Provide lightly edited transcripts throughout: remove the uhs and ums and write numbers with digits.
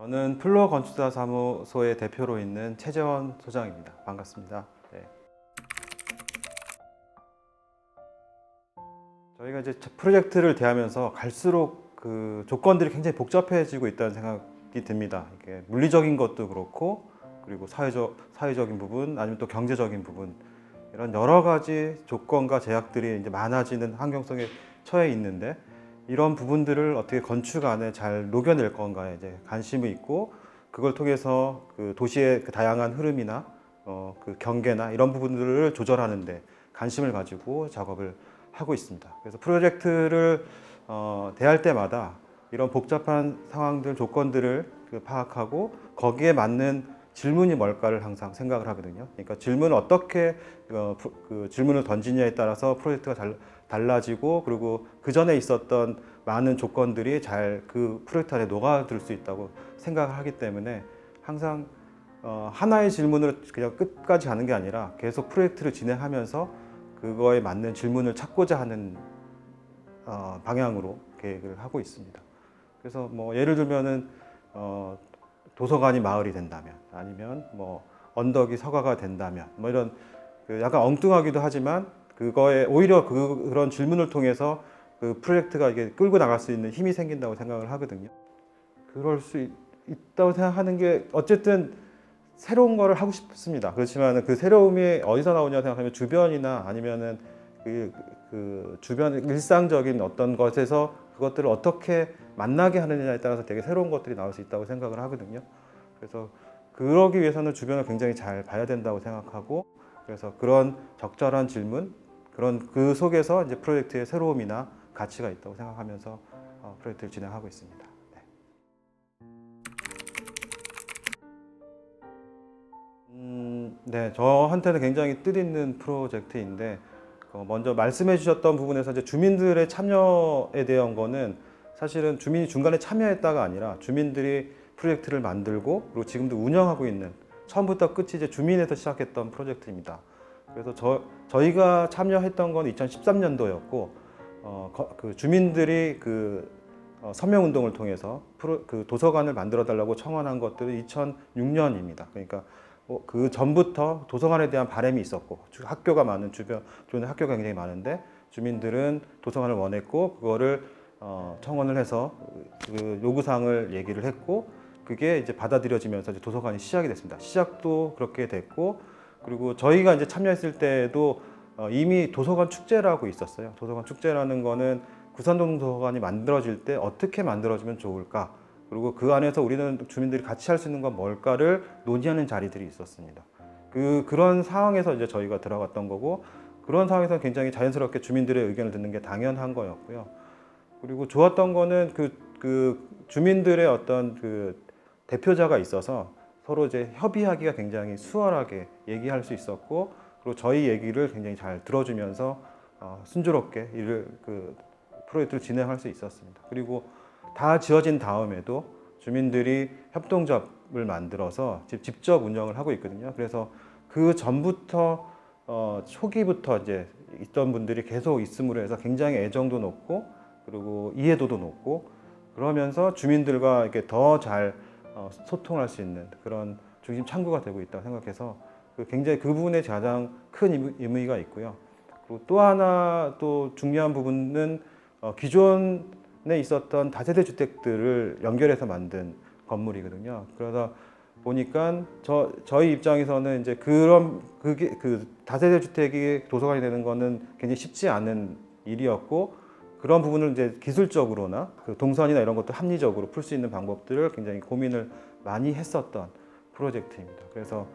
저는 플로어 건축사 사무소의 대표로 있는 최재원 소장입니다. 반갑습니다. 네. 저희가 이제 프로젝트를 대하면서 갈수록 그 조건들이 굉장히 복잡해지고 있다는 생각이 듭니다. 이게 물리적인 것도 그렇고, 그리고 사회적인 부분, 아니면 또 경제적인 부분, 이런 여러 가지 조건과 제약들이 이제 많아지는 환경성에 처해 있는데, 이런 부분들을 어떻게 건축 안에 잘 녹여낼 건가에 이제 관심이 있고, 그걸 통해서 그 도시의 그 다양한 흐름이나 그 경계나 이런 부분들을 조절하는데 관심을 가지고 작업을 하고 있습니다. 그래서 프로젝트를 대할 때마다 이런 복잡한 상황들, 조건들을 파악하고 거기에 맞는 질문이 뭘까를 항상 생각을 하거든요. 그러니까 질문을 어떻게 그 질문을 던지냐에 따라서 프로젝트가 달라지고, 그리고 그 전에 있었던 많은 조건들이 잘 그 프로젝트 안에 녹아들 수 있다고 생각을 하기 때문에 항상 하나의 질문을 그냥 끝까지 가는 게 아니라 계속 프로젝트를 진행하면서 그거에 맞는 질문을 찾고자 하는 방향으로 계획을 하고 있습니다. 그래서 뭐 예를 들면은 도서관이 마을이 된다면, 아니면 뭐 언덕이 서가가 된다면, 뭐 이런 그 약간 엉뚱하기도 하지만 그거에 오히려 그런 질문을 통해서 그 프로젝트가 이게 끌고 나갈 수 있는 힘이 생긴다고 생각을 하거든요. 그럴 수 있다고 생각하는 게, 어쨌든 새로운 거를 하고 싶습니다. 그렇지만 그 새로움이 어디서 나오냐 생각하면 주변이나 아니면은 그 주변 일상적인 어떤 것에서 그것들을 어떻게 만나게 하느냐에 따라서 되게 새로운 것들이 나올 수 있다고 생각을 하거든요. 그래서 그러기 위해서는 주변을 굉장히 잘 봐야 된다고 생각하고, 그래서 그런 적절한 질문, 그 속에서 이제 프로젝트의 새로움이나 가치가 있다고 생각하면서 프로젝트를 진행하고 있습니다. 네, 저한테는 굉장히 뜻있는 프로젝트인데, 먼저 말씀해 주셨던 부분에서 이제 주민들의 참여에 대한 거는 사실은 주민이 중간에 참여했다가 아니라 주민들이 프로젝트를 만들고, 그리고 지금도 운영하고 있는, 처음부터 끝이 이제 주민에서 시작했던 프로젝트입니다. 그래서 저희가 참여했던 건 2013년도였고, 그 주민들이 서명 운동을 통해서 그 도서관을 만들어 달라고 청원한 것들은 2006년입니다. 그러니까 그 전부터 도서관에 대한 바람이 있었고, 학교가 많은 주변에 학교가 굉장히 많은데 주민들은 도서관을 원했고, 그거를 청원을 해서 그 요구사항을 얘기를 했고, 그게 이제 받아들여지면서 이제 도서관이 시작이 됐습니다. 시작도 그렇게 됐고, 그리고 저희가 이제 참여했을 때도 이미 도서관 축제라고 있었어요. 도서관 축제라는 거는 구산동 도서관이 만들어질 때 어떻게 만들어지면 좋을까, 그리고 그 안에서 우리는 주민들이 같이 할 수 있는 건 뭘까를 논의하는 자리들이 있었습니다. 그런 상황에서 이제 저희가 들어갔던 거고, 그런 상황에서 굉장히 자연스럽게 주민들의 의견을 듣는 게 당연한 거였고요. 그리고 좋았던 거는 그 주민들의 어떤 그 대표자가 있어서 서로 이제 협의하기가 굉장히 수월하게 얘기할 수 있었고, 그리고 저희 얘기를 굉장히 잘 들어주면서 순조롭게 프로젝트를 진행할 수 있었습니다. 그리고 다 지어진 다음에도 주민들이 협동조합을 만들어서 직접 운영을 하고 있거든요. 그래서 그 전부터 초기부터 이제 있던 분들이 계속 있음으로 해서 굉장히 애정도 높고, 그리고 이해도도 높고, 그러면서 주민들과 이렇게 더 잘 소통할 수 있는 그런 중심 창구가 되고 있다고 생각해서 굉장히 그 부분에 가장 큰 의미가 있고요. 그리고 또 하나 또 중요한 부분은 기존에 있었던 다세대 주택들을 연결해서 만든 건물이거든요. 그러다 보니까 저희 입장에서는 이제 그 다세대 주택이 도서관이 되는 거는 굉장히 쉽지 않은 일이었고, 그런 부분을 이제 기술적으로나 그 동선이나 이런 것도 합리적으로 풀 수 있는 방법들을 굉장히 고민을 많이 했었던 프로젝트입니다. 그래서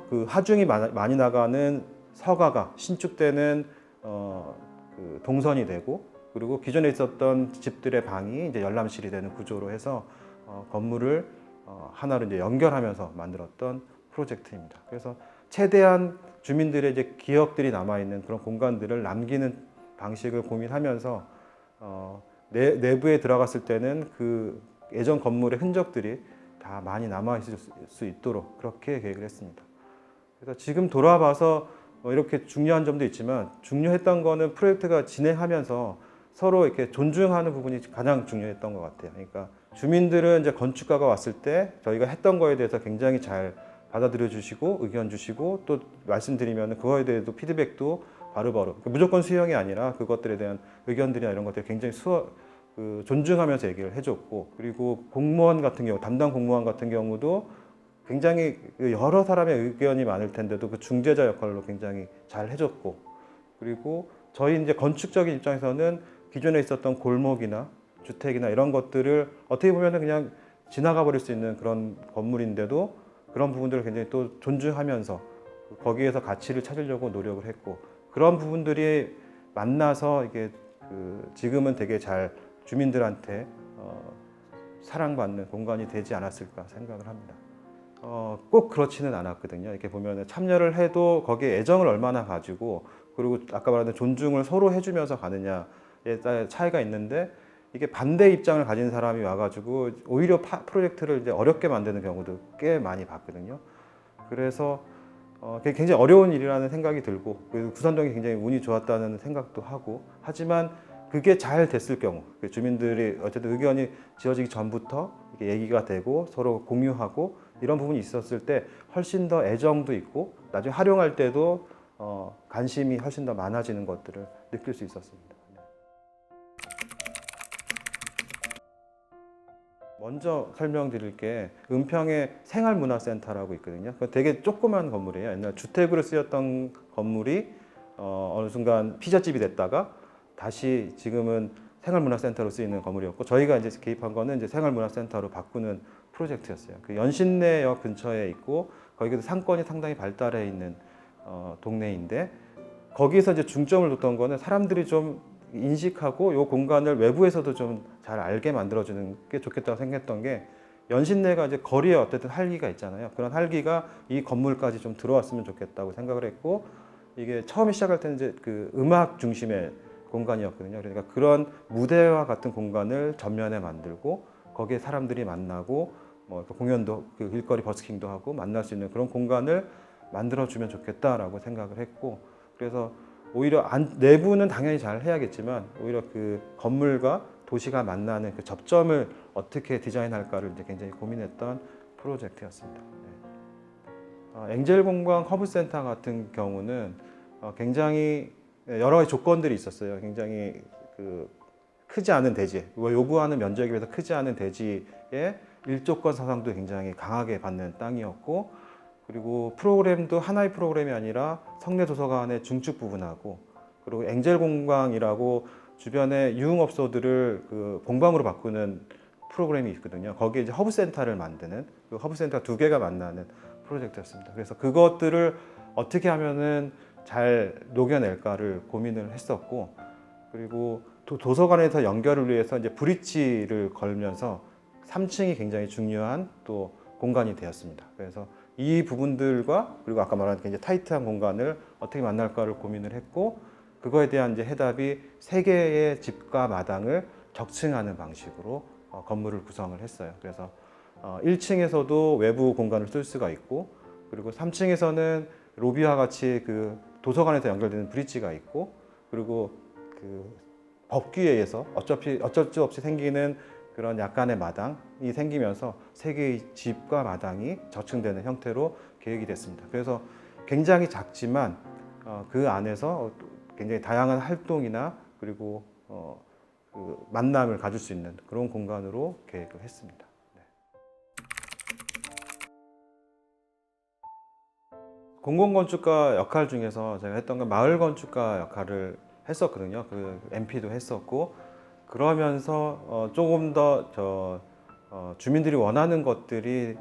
그 하중이 많이 나가는 서가가 신축되는 그 동선이 되고, 그리고 기존에 있었던 집들의 방이 이제 열람실이 되는 구조로 해서 건물을 하나로 이제 연결하면서 만들었던 프로젝트입니다. 그래서 최대한 주민들의 이제 기억들이 남아 있는 그런 공간들을 남기는 방식을 고민하면서 내부에 들어갔을 때는 그 예전 건물의 흔적들이 다 많이 남아 있을 수 있도록 그렇게 계획을 했습니다. 그래서 지금 돌아봐서 이렇게 중요한 점도 있지만, 중요했던 거는 프로젝트가 진행하면서 서로 이렇게 존중하는 부분이 가장 중요했던 것 같아요. 그러니까 주민들은 이제 건축가가 왔을 때 저희가 했던 거에 대해서 굉장히 잘 받아들여 주시고 의견 주시고 또 말씀드리면 그거에 대해서 피드백도 바로바로 무조건 수용이 아니라 그것들에 대한 의견들이나 이런 것들을 굉장히 존중하면서 얘기를 해줬고, 그리고 공무원 같은 경우 담당 공무원 같은 경우도 굉장히 여러 사람의 의견이 많을 텐데도 그 중재자 역할로 굉장히 잘 해줬고, 그리고 저희 이제 건축적인 입장에서는 기존에 있었던 골목이나 주택이나 이런 것들을 어떻게 보면 그냥 지나가 버릴 수 있는 그런 건물인데도 그런 부분들을 굉장히 또 존중하면서 거기에서 가치를 찾으려고 노력을 했고, 그런 부분들이 만나서 이게 지금은 되게 잘 주민들한테 사랑받는 공간이 되지 않았을까 생각을 합니다. 꼭 그렇지는 않았거든요. 이렇게 보면 참여를 해도 거기에 애정을 얼마나 가지고, 그리고 아까 말한 존중을 서로 해주면서 가느냐에 따라 차이가 있는데, 이게 반대 입장을 가진 사람이 와가지고 오히려 프로젝트를 이제 어렵게 만드는 경우도 꽤 많이 봤거든요. 그래서 굉장히 어려운 일이라는 생각이 들고, 그리고 구산동이 굉장히 운이 좋았다는 생각도 하고, 하지만 그게 잘 됐을 경우, 주민들이 어쨌든 의견이 지어지기 전부터 이게 얘기가 되고 서로 공유하고 이런 부분이 있었을 때 훨씬 더 애정도 있고 나중에 활용할 때도 관심이 훨씬 더 많아지는 것들을 느낄 수 있었습니다. 먼저 설명드릴 게 은평에 생활문화센터라고 있거든요. 되게 조그만 건물이에요. 옛날 주택으로 쓰였던 건물이 어느 순간 피자집이 됐다가 다시 지금은 생활문화센터로 쓰이는 건물이었고, 저희가 이제 개입한 거는 이제 생활문화센터로 바꾸는 프로젝트였어요. 그 연신내역 근처에 있고 거기도 상권이 상당히 발달해 있는 동네인데, 거기서 이제 중점을 뒀던 거는 사람들이 좀 인식하고 이 공간을 외부에서도 좀 잘 알게 만들어주는 게 좋겠다고 생각했던 게, 연신내가 이제 거리에 어쨌든 활기가 있잖아요. 그런 활기가 이 건물까지 좀 들어왔으면 좋겠다고 생각을 했고, 이게 처음에 시작할 때는 이제 그 음악 중심의 공간이었거든요. 그러니까 그런 무대와 같은 공간을 전면에 만들고 거기에 사람들이 만나고 뭐 공연도 그 길거리 버스킹도 하고 만날 수 있는 그런 공간을 만들어주면 좋겠다라고 생각을 했고, 그래서 오히려 내부는 당연히 잘 해야겠지만 오히려 그 건물과 도시가 만나는 그 접점을 어떻게 디자인할까를 이제 굉장히 고민했던 프로젝트였습니다. 네. 엔젤공방 허브센터 같은 경우는 굉장히 여러 가지 조건들이 있었어요. 굉장히 크지 않은 대지, 요구하는 면적에 비해서 크지 않은 대지에 일조권 사상도 굉장히 강하게 받는 땅이었고, 그리고 프로그램도 하나의 프로그램이 아니라 성내도서관의 중축 부분하고, 그리고 엔젤공방이라고 주변의 유흥업소들을 그 공방으로 바꾸는 프로그램이 있거든요. 거기에 이제 허브센터를 만드는, 그 허브센터 두 개가 만나는 프로젝트였습니다. 그래서 그것들을 어떻게 하면은 잘 녹여낼까를 고민을 했었고, 그리고 도서관에서 연결을 위해서 이제 브릿지를 걸면서 3층이 굉장히 중요한 또 공간이 되었습니다. 그래서 이 부분들과 그리고 아까 말한 굉장히 타이트한 공간을 어떻게 만날까를 고민을 했고, 그거에 대한 이제 해답이 3개의 집과 마당을 적층하는 방식으로 건물을 구성을 했어요. 그래서 1층에서도 외부 공간을 쓸 수가 있고, 그리고 3층에서는 로비와 같이 그 도서관에서 연결되는 브릿지가 있고, 그리고 그 법규에 의해서 어쩔 수 없이 생기는 그런 약간의 마당이 생기면서 3개의 집과 마당이 적층되는 형태로 계획이 됐습니다. 그래서 굉장히 작지만 그 안에서 굉장히 다양한 활동이나 그리고 그 만남을 가질 수 있는 그런 공간으로 계획을 했습니다. 네. 공공건축가 역할 중에서 제가 했던 건 마을건축가 역할을 했었거든요. 그 MP도 했었고, 그러면서 조금 더 주민들이 원하는 것들이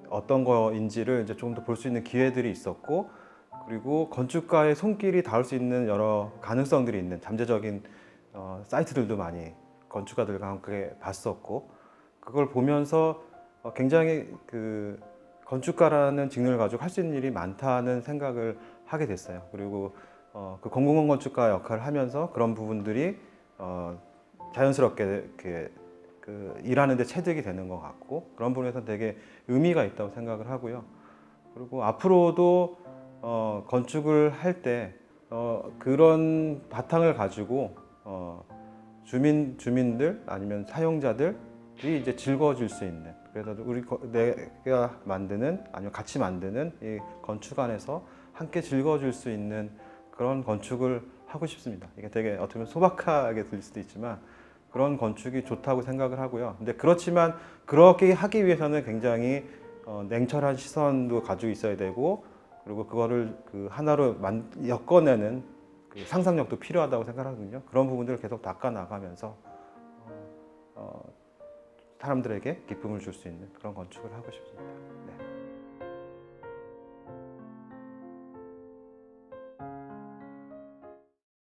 어떤 거인지를 이제 조금 더 볼 수 있는 기회들이 있었고, 그리고 건축가의 손길이 닿을 수 있는 여러 가능성들이 있는 잠재적인 사이트들도 많이 건축가들과 함께 봤었고, 그걸 보면서 굉장히 그 건축가라는 직능을 가지고 할 수 있는 일이 많다는 생각을 하게 됐어요. 그리고 그 공공건축가 역할을 하면서 그런 부분들이 자연스럽게 이렇게 일하는 데 체득이 되는 것 같고, 그런 부분에서 되게 의미가 있다고 생각을 하고요. 그리고 앞으로도 건축을 할 때 그런 바탕을 가지고 주민들 아니면 사용자들 이제 즐거워질 수 있는, 그래서 내가 만드는 아니면 같이 만드는 이 건축 안에서 함께 즐거워질 수 있는 그런 건축을 하고 싶습니다. 이게 되게 어떻게 보면 소박하게 들릴 수도 있지만 그런 건축이 좋다고 생각을 하고요. 근데 그렇지만 그렇게 하기 위해서는 굉장히 냉철한 시선도 가지고 있어야 되고, 그리고 그거를 그 하나로 엮어내는 그 상상력도 필요하다고 생각하거든요. 그런 부분들을 계속 닦아 나가면서 사람들에게 기쁨을 줄 수 있는 그런 건축을 하고 싶습니다. 네.